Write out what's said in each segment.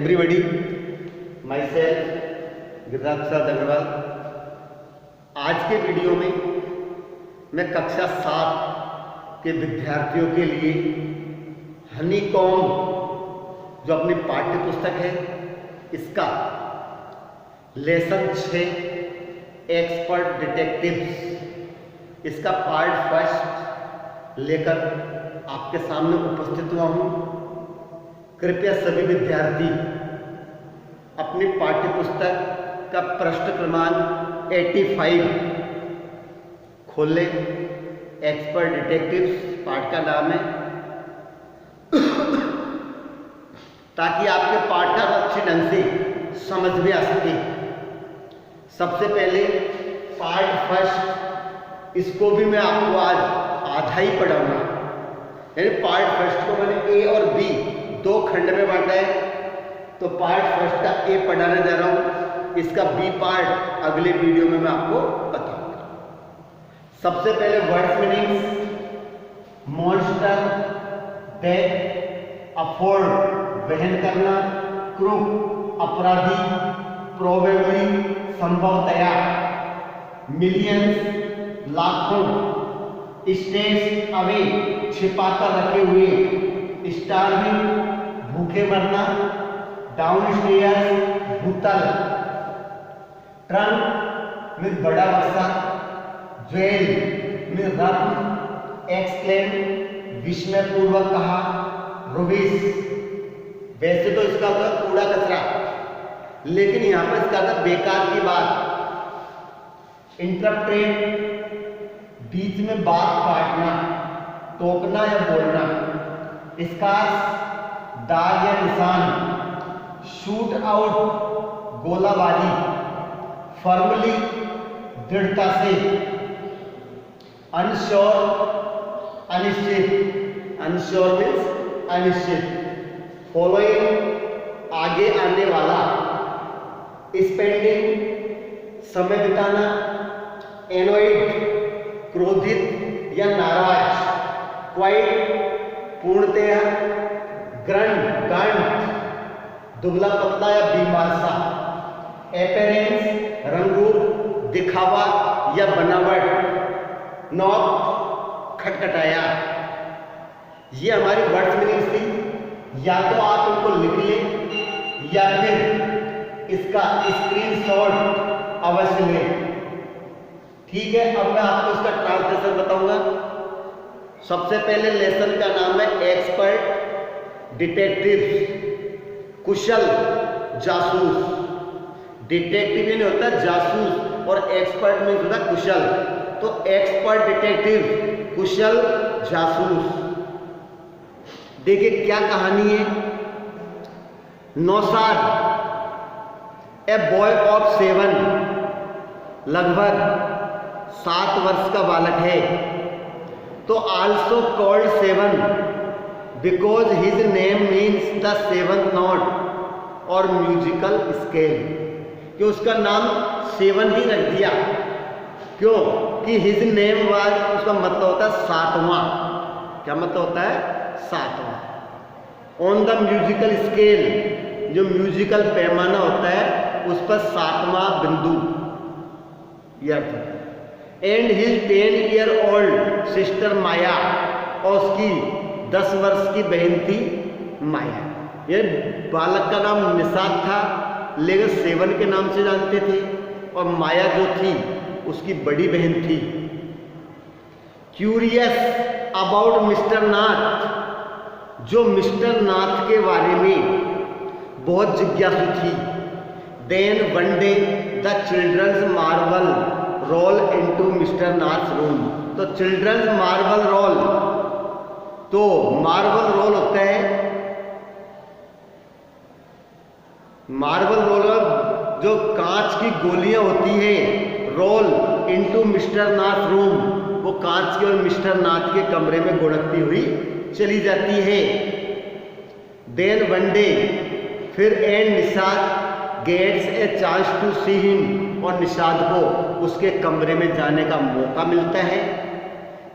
everybody, myself Giriraj प्रसाद अग्रवाल। आज के video में मैं कक्षा 7 के विद्यार्थियों के लिए हनीकॉम्ब जो अपनी पाठ्य पुस्तक है इसका लेसन 6 एक्सपर्ट डिटेक्टिव्स इसका पार्ट फर्स्ट लेकर आपके सामने उपस्थित हुआ हूँ। कृपया सभी विद्यार्थी अपनी पाठ्य पुस्तक का पृष्ठ क्रमांक 85 खोल लें। एक्सपर्ट डिटेक्टिव्स पाठ का नाम है, ताकि आपके पाठ का अच्छे ढंग से समझ में आ सके। सबसे पहले पार्ट फर्स्ट, इसको भी मैं आपको आज आधा ही पढ़ाऊंगा। यानी पार्ट फर्स्ट को मैंने ए और बी दो खंड में बांटा है, तो पार्ट फर्स्ट का ए पढ़ाने जा रहा हूं, इसका बी पार्ट अगले वीडियो में मैं आपको बताऊंगा। सबसे पहले words meanings. Monster, death, afford वहन करना, क्रूक अपराधी, प्रोबेबली संभवतया, मिलियंस लाखों, स्टेज अवे छिपाकर रखे हुए, स्टार्विंग भूखे मरना, डाउनस्टेयर्स भूतल, ट्रंक में बड़ा बक्सा, ज्वेल में रत्न, एक्सक्लेम विस्मय पूर्वक कहा, रुबिस वैसे तो इसका मतलब कूड़ा कचरा, लेकिन यहां पर इसका मतलब बेकार की बात। इंटरप्रेट बीच में बात काटना, टोकना या बोलना। स्कार्स दाग या निशान, शूट आउट गोलाबारी, फर्मली दृढ़ता से, अनश्योर अनिश्चित, अनश्योर मीन्स अनिश्चित, फॉलोइंग आगे आने वाला, स्पेंडिंग समय बिताना, एनोइड क्रोधित या नाराज, क्वाइट पूर्णतया, ग्रंट गांठ दुबला पतला या बीमार सा, एपेरेंस रंगरूप दिखावा या बनावट, नॉक खटखटाया। ये हमारी वर्ड्स मीनिंग्स थी। या तो आप इनको लिख लें या फिर इसका स्क्रीनशॉट अवश्य लें। ठीक है, अब मैं आपको इसका ट्रांसलेशन बताऊंगा। सबसे पहले लेसन का नाम है एक्सपर्ट डिटेक्टिव्स, कुशल जासूस। डिटेक्टिव नहीं होता जासूस, और एक्सपर्ट में होता कुशल। तो एक्सपर्ट डिटेक्टिव कुशल जासूस। देखिए क्या कहानी है। नौशाद ए बॉय ऑफ 7 लगभग 7 वर्ष का बालक है। तो also called 7 because his name means the 7th note और म्यूजिकल स्केल। कि उसका नाम 7 ही रख दिया, क्यों कि हिज नेम वाज, उसका मतलब होता है 7वां। क्या मतलब होता है? 7वां। ऑन द म्यूजिकल स्केल, जो म्यूजिकल पैमाना होता है उस पर 7वां बिंदु। यह and his 10 year old sister Maya, और उसकी 10 वर्ष की बहन थी माया। ये बालक का नाम निषाद था, लेकिन 7 के नाम से जानते थे, और माया जो थी उसकी बड़ी बहन थी। क्यूरियस अबाउट मिस्टर नाथ, जो मिस्टर नाथ के बारे में बहुत जिज्ञासु थी। Then one day the childrens marvel roll into mister Nath room. तो चिल्ड्रंस मार्वल रोल, तो मार्वल रोल होता है, मार्वल रोल जो कांच की गोलियां होती है, role into mister Nath room, वो कांच के और मिस्टर नाथ के कमरे में गुड़कती हुई चली जाती है। देन वन डे, फिर and Nishad gets a chance to see him, और निषाद को उसके कमरे में जाने का मौका मिलता है।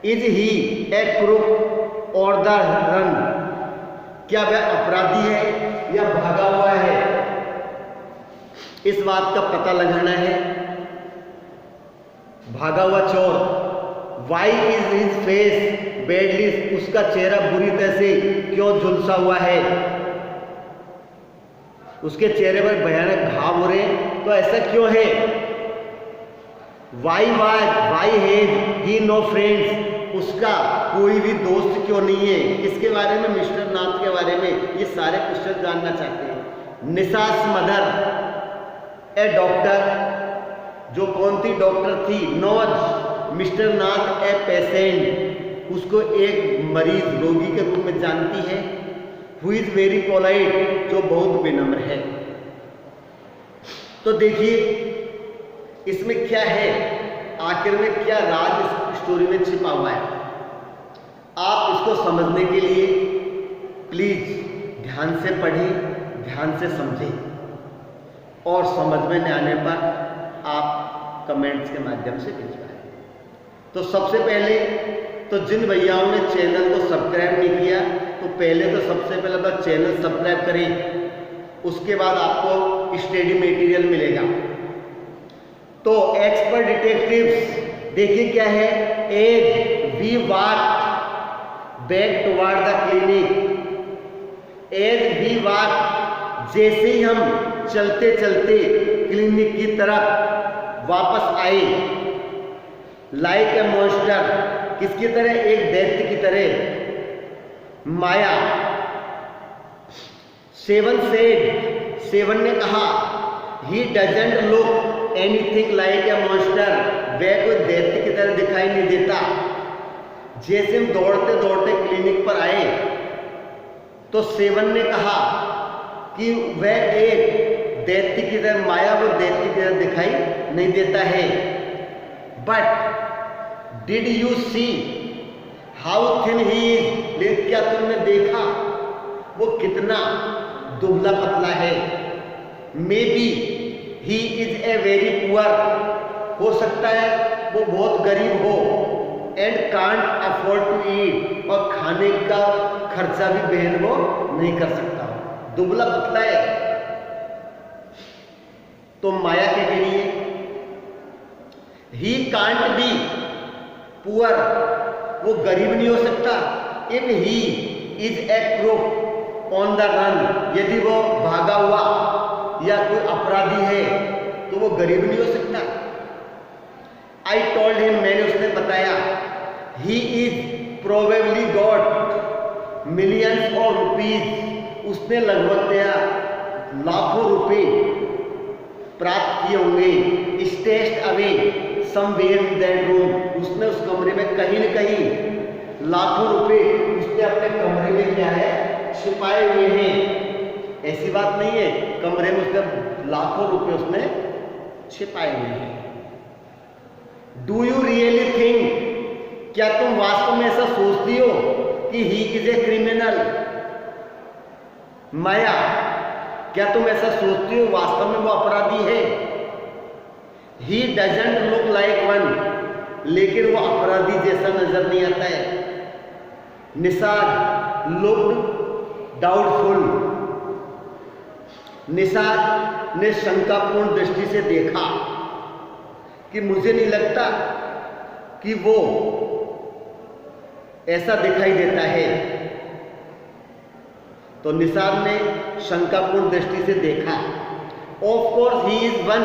इज ही ए क्रूक और द रन, क्या वह अपराधी है या भागा हुआ है, इस बात का पता लगाना है। भागा हुआ चोर, why is his face badly, उसका चेहरा बुरी तरह से क्यों झुलसा हुआ है, उसके चेहरे पर भयानक घाव हो रहे हैं, तो ऐसा क्यों है। Why has he no friends, उसका कोई भी दोस्त क्यों नहीं है। किसके बारे में, मिस्टर नाथ के बारे में ये सारे क्वेश्चन जानना चाहते हैं। निसास मदर ए डॉक्टर, जो कौन थी, डॉक्टर थी। Knows mister Nath a patient, उसको एक मरीज रोगी के रूप में जानती है। हु इज वेरी पोलाइट, जो बहुत विनम्र है। तो देखिए इसमें क्या है, आखिर में क्या राज इस स्टोरी में छिपा हुआ है। आप इसको समझने के लिए प्लीज ध्यान से पढ़ें, ध्यान से समझें, और समझ में न आने पर आप कमेंट्स के माध्यम से भिजवाएं। तो सबसे पहले तो जिन भैयाओं ने चैनल को सब्सक्राइब नहीं किया, तो पहले तो सबसे पहले तो चैनल सब्सक्राइब करें, उसके बाद आपको स्टडी मटेरियल मिलेगा। तो एक्सपर्ट डिटेक्टिव्स देखिए क्या है। As we walk back toward the clinic, as we walk, जैसे ही हम चलते चलते क्लिनिक की तरफ वापस आए, लाइक ए मॉन्स्टर, किसकी तरह, एक दैत्य की तरह। माया, सेवन सेड, सेवन ने कहा, he doesn't look anything like a monster, वह कोई दैत्य की तरह दिखाई नहीं देता। जैसे हम दौड़ते दौड़ते क्लिनिक पर आए तो सेवन ने कहा कि वह एक दैत्य की तरह, माया वो दैत्य की तरह दिखाई नहीं देता है। But did you see how thin he is, लेकिन क्या तुमने देखा वो कितना दुबला पतला है। Maybe he is a very poor, हो सकता है वो बहुत गरीब हो। And can't afford to eat, और खाने का खर्चा भी बहन वो नहीं कर सकता, दुबला पतला है। तो माया के लिए ही कांट बी पुअर, वो गरीब नहीं हो सकता। If he is A crook on the run, यदि वो भागा हुआ या कोई अपराधी है तो वो गरीब नहीं हो सकता। आई टोल्ड हिम, मैंने उसने बताया, he is probably got millions of rupees, उसने लगभग लाखों रुपए प्राप्त किए होंगे। Stashed away somewhere in that room, उसने उस कमरे में कहीं न कहीं लाखों रुपए उसने अपने कमरे में क्या है, छिपाए हुए हैं। ऐसी बात नहीं है, कमरे में उसने लाखों रुपए उसने छिपाए हुए हैं। डू यू रियली थिंक, क्या तुम वास्तव में ऐसा सोचती हो कि ही इज ए क्रिमिनल। माया, क्या तुम ऐसा सोचती हो वास्तव में वो अपराधी है। He doesn't look like one, लेकिन वो अपराधी जैसा नजर नहीं आता है। निसार लुक्ड डाउटफुल, निसार ने शंकापूर्ण दृष्टि से देखा कि मुझे नहीं लगता कि वो ऐसा दिखाई देता है। तो निसार ने शंकापूर्ण दृष्टि से देखा। Of course he is one,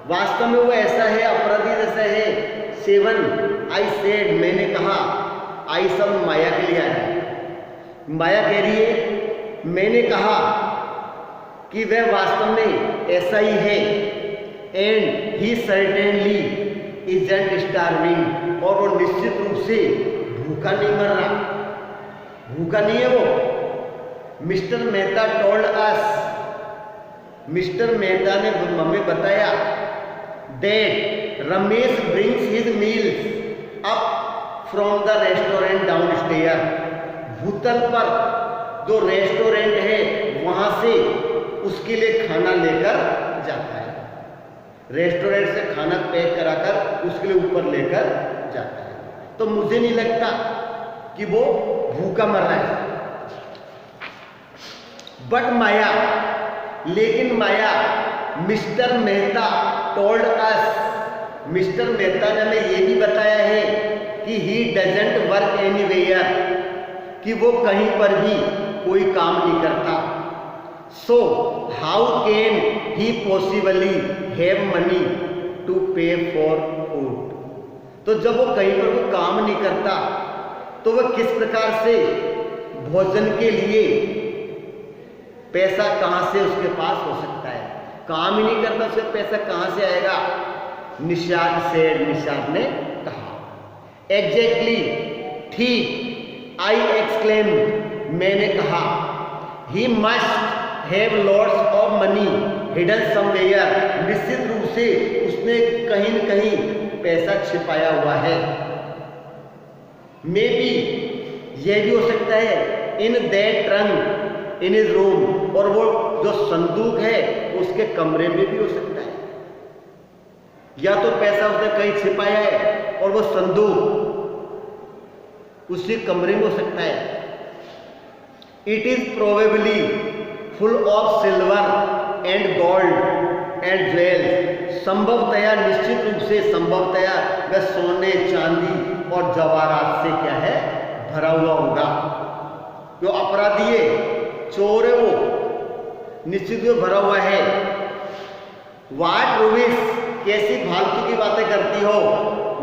वास्तव में वो ऐसा है, अपराधी जैसा है। सेवन, आई सेड, मैंने कहा, आई सब माया के लिए आया। माया कह रही है, मैंने कहा कि वह वास्तव में ऐसा ही है। And he certainly isn't starving, और वो निश्चित रूप से भूखा नहीं मर रहा, भूखा नहीं है वो। Mister Mehta told us, mister Mehta ने हमें बताया, that Ramesh brings his meals up from the restaurant down stair, भूतल पर जो रेस्टोरेंट है वहां से उसके लिए खाना लेकर जाता है। रेस्टोरेंट से खाना पैक कराकर उसके लिए ऊपर लेकर जाता है। तो मुझे नहीं लगता कि वो भूखा मर रहा है। बट माया, लेकिन Maya, mister Mehta told us, mister Mehta ने हमें ये भी बताया है कि ही डजंट वर्क एनीवेयर, कि वो कहीं पर भी कोई काम नहीं करता। So how can he possibly have money to pay for food, तो जब वो कहीं पर कोई काम नहीं करता तो वह किस प्रकार से भोजन के लिए पैसा कहां से उसके पास हो सकता है? काम ही नहीं करता, उसका पैसा कहां से आएगा? निषाद सेड, निषाद ने कहा। एग्जैक्टली, ठीक, आई एक्सक्लेम, मैंने कहा। He must have lots of money hidden somewhere, निश्चित रूप से उसने कहीं न कहीं पैसा छिपाया हुआ है। मे बी, यह भी हो सकता है, in that trunk in his room, और वो जो संदूक है उसके कमरे में भी हो सकता है। या तो पैसा उसने कहीं छिपाया है और वो संदूक उसी कमरे में हो सकता है। It is probably full of silver and gold and jewels, संभवतया, निश्चित रूप से संभवतया वह सोने चांदी और जवाहरात से क्या है? भरा हुआ होगा। जो अपराधी है, चोर है, वो निश्चित रूप भरा हुआ है। वाट रूबिस, कैसी फालतू की बातें करती हो?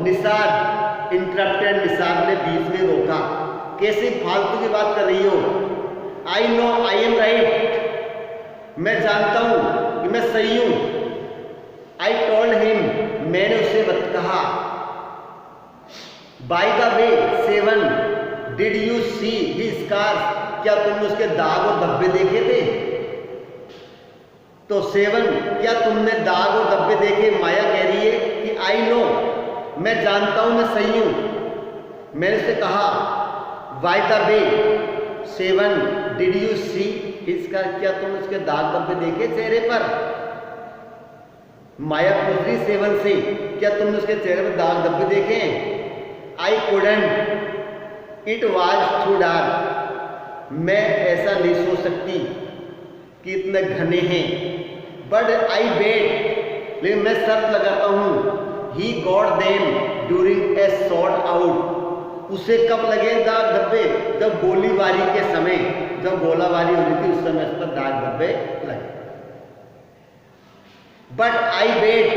निषाद इंटरप्टेड, निषाद ने बीच में रोका। कैसी फालतू की बात कर रही हो? I know I am right, मैं जानता हूं कि मैं सही हूं। आई टोल्ड हिम, मैंने उससे कहा। By the way seven, did you see his scars, क्या तुमने उसके दाग और धब्बे देखे थे? तो सेवन, क्या तुमने दाग और धब्बे देखे? माया कह रही है कि आई नो, मैं जानता हूं, मैं सही हूं। मैंने उससे कहा, by the way seven, did you see इसका, क्या तुमने उसके दाग धब्बे देखे चेहरे पर? माया पूछ रही सेवन से, क्या तुमने उसके चेहरे पर दाग धब्बे देखे? I couldn't, it was too dark, मैं ऐसा नहीं सोच सकती कि इतने घने हैं। बट आई बेट, लेकिन मैं शर्त लगाता हूं, ही got them during a shot out, उसे कब लगे दाग धब्बे? जब गोलीबारी के समय, जब गोलाबारी हो रही थी उस समय उस पर दाग धब्बे लगे। But I bet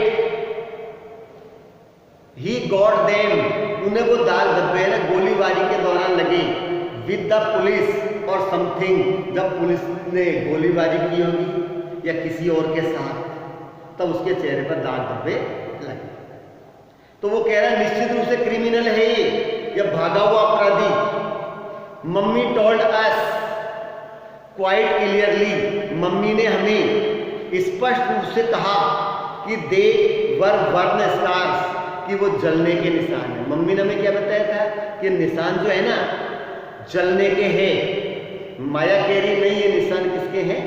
he got them, उन्हें वो दाग धब्बे ना गोलीबारी के दौरान लगे। विद द पुलिस और समथिंग, जब पुलिस ने गोलीबारी की होगी या किसी और के साथ, तब उसके चेहरे पर दाग धब्बे लगे। तो वो कह रहा है निश्चित रूप से क्रिमिनल है ये, या भागा हुआ अपराधी। Mummy told us quite clearly, mummy ने हमें स्पष्ट रूप से कहा कि दे वर बर्न स्कार्स, कि वो जलने के निशान है। मम्मी ने हमें क्या बताया था कि निशान जो है ना जलने के हैं। माया कह रही नहीं, ये निशान किसके हैं?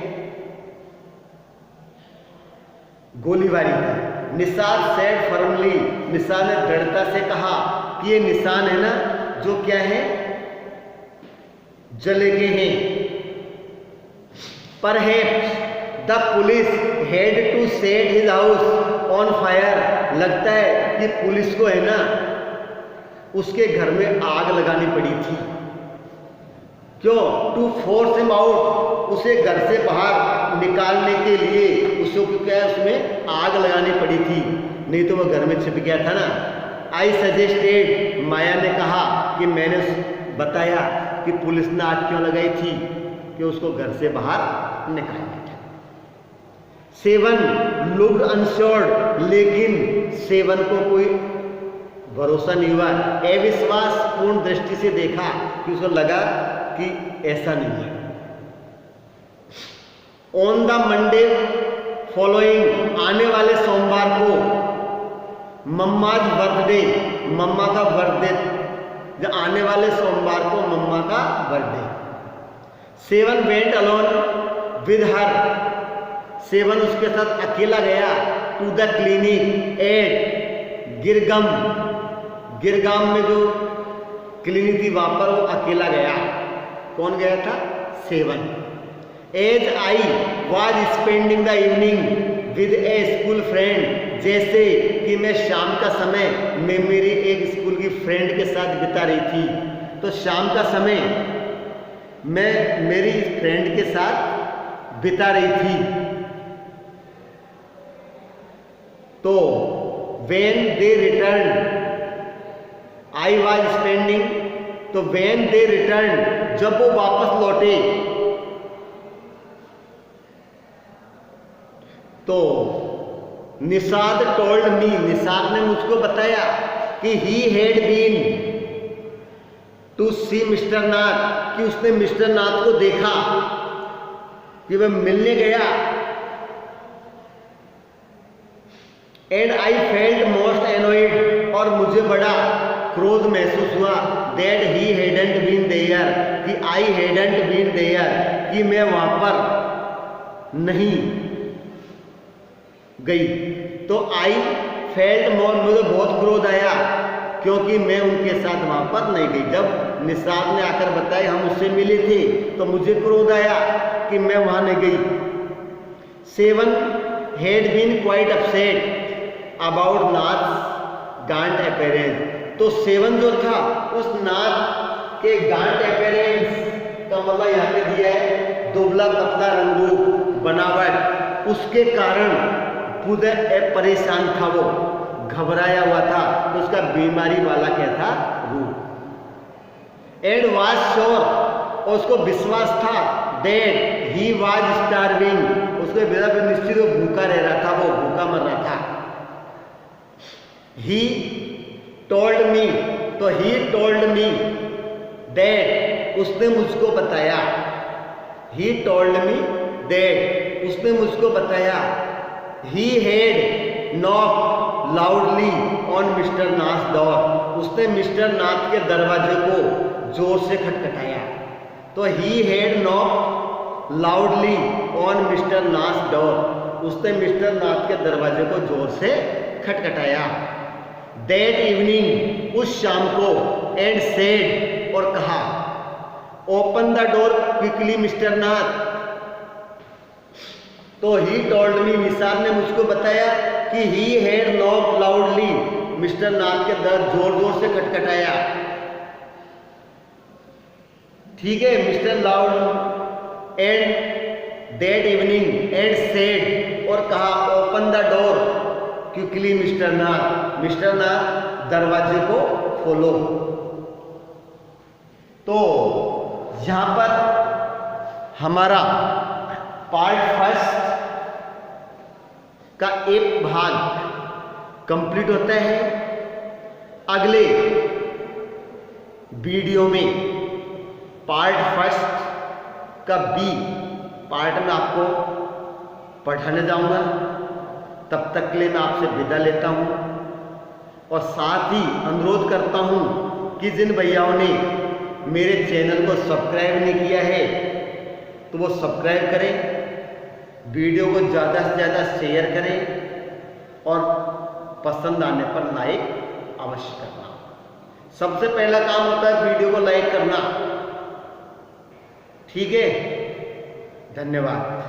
गोलीबारी का। निषाद सेड फर्मली, निषाद ने दृढ़ता से कहा कि ये निशान है ना जो क्या है? जले के हैं। Perhaps the police had to set his house on fire, लगता है कि पुलिस को है ना उसके घर में आग लगानी पड़ी थी। क्यों? टू फोर्स हिम आउट, उसे घर से बाहर निकालने के लिए उसको क्या है, उसमें आग लगानी पड़ी थी, नहीं तो वह घर में छिप गया था ना। आई सजेस्टेड, माया ने कहा कि मैंने बताया कि पुलिस ने आग क्यों लगाई थी, कि उसको घर से बाहर निकालना था। सेवन लुक्ड अनश्योर्ड, लेकिन सेवन को कोई भरोसा नहीं हुआ। अविश्वास पूर्ण दृष्टि से देखा कि उसको लगा कि ऐसा नहीं है। ऑन द मंडे फॉलोइंग, आने वाले सोमवार को, मम्माज बर्थडे, मम्मा का बर्थडे, जो आने वाले सोमवार को मम्मा का birthday. Sevan went alone with her, Sevan उसके साथ अकेला गया। To the clinic at Girgaum, Girgaum में जो क्लिनिक थी वहां पर वो अकेला गया। कौन गया था? Sevan. As I was spending the evening with a school friend, जैसे कि मैं शाम का समय मैं मेरी एक स्कूल की फ्रेंड के साथ बिता रही थी। तो शाम का समय मैं मेरी फ्रेंड के साथ बिता रही थी। तो when they returned I was spending, तो when they returned जब वो वापस लौटे तो निषाद टोल्ड मी, निषाद ने मुझको बताया कि he had been to see mister Nath, कि उसने मिस्टर नाथ को देखा, कि वह मिलने गया। And I felt most annoyed, और मुझे बड़ा क्रोध महसूस हुआ। That he hadn't been there, कि आई हैडंट बीन देयर, कि मैं वहां पर नहीं गई। तो आई फेल्ट मोर, मुझे बहुत क्रोध आया क्योंकि मैं उनके साथ वहां पर नहीं गई। जब निषाद ने आकर बताया हम उससे मिले थे तो मुझे क्रोध आया कि मैं वहां नहीं गई। 7 had been quite upset about Nath gaunt appearance, तो 7 जो था उस नाथ के गांट अपेरेंस का मतलब यहाँ पे दिया है दुबला पतला रंगरूप बनावट, उसके कारण खुद परेशान था, वो घबराया हुआ था, तो उसका बीमारी वाला क्या था रूप। एंड वाज श्योर, और उसको विश्वास था दैट ही वाज स्टार्विंग, उसको बेहद निश्चित वो भूखा रह रहा था, वो भूखा मर रहा था। ही टोल्ड मी, तो ही टोल्ड मी दैट, उसने मुझको बताया। ही टोल्ड मी दैट, उसने मुझको बताया। ही had knock loudly on mister Nath door, उसने मिस्टर नाथ के दरवाजे को जोर से खटखटाया। तो ही had knock loudly on mister Nath door, उसने मिस्टर नाथ के दरवाजे को जोर से खटखटाया। दैट इवनिंग, उस शाम को, एंड सेड, और कहा open the door quickly mister Nath. तो ही टोल्ड मी, निषाद ने मुझको बताया कि he had knock loudly, mister Nath के दर जोर जोर से खटखटाया। ठीक है, mister loud and that evening and said, और कहा open the door quickly mister Nath दरवाजे को खोलो। तो यहां पर हमारा पार्ट फर्स्ट का एक भाग कंप्लीट होता है। अगले वीडियो में पार्ट फर्स्ट का बी पार्ट में आपको पढ़ाने जाऊंगा। तब तक के लिए मैं आपसे विदा लेता हूं, और साथ ही अनुरोध करता हूं कि जिन भैयाओं ने मेरे चैनल को सब्सक्राइब नहीं किया है तो वो सब्सक्राइब करें, वीडियो को ज़्यादा से ज़्यादा शेयर करें, और पसंद आने पर लाइक अवश्य करना। सबसे पहला काम होता है वीडियो को लाइक करना। ठीक है, धन्यवाद।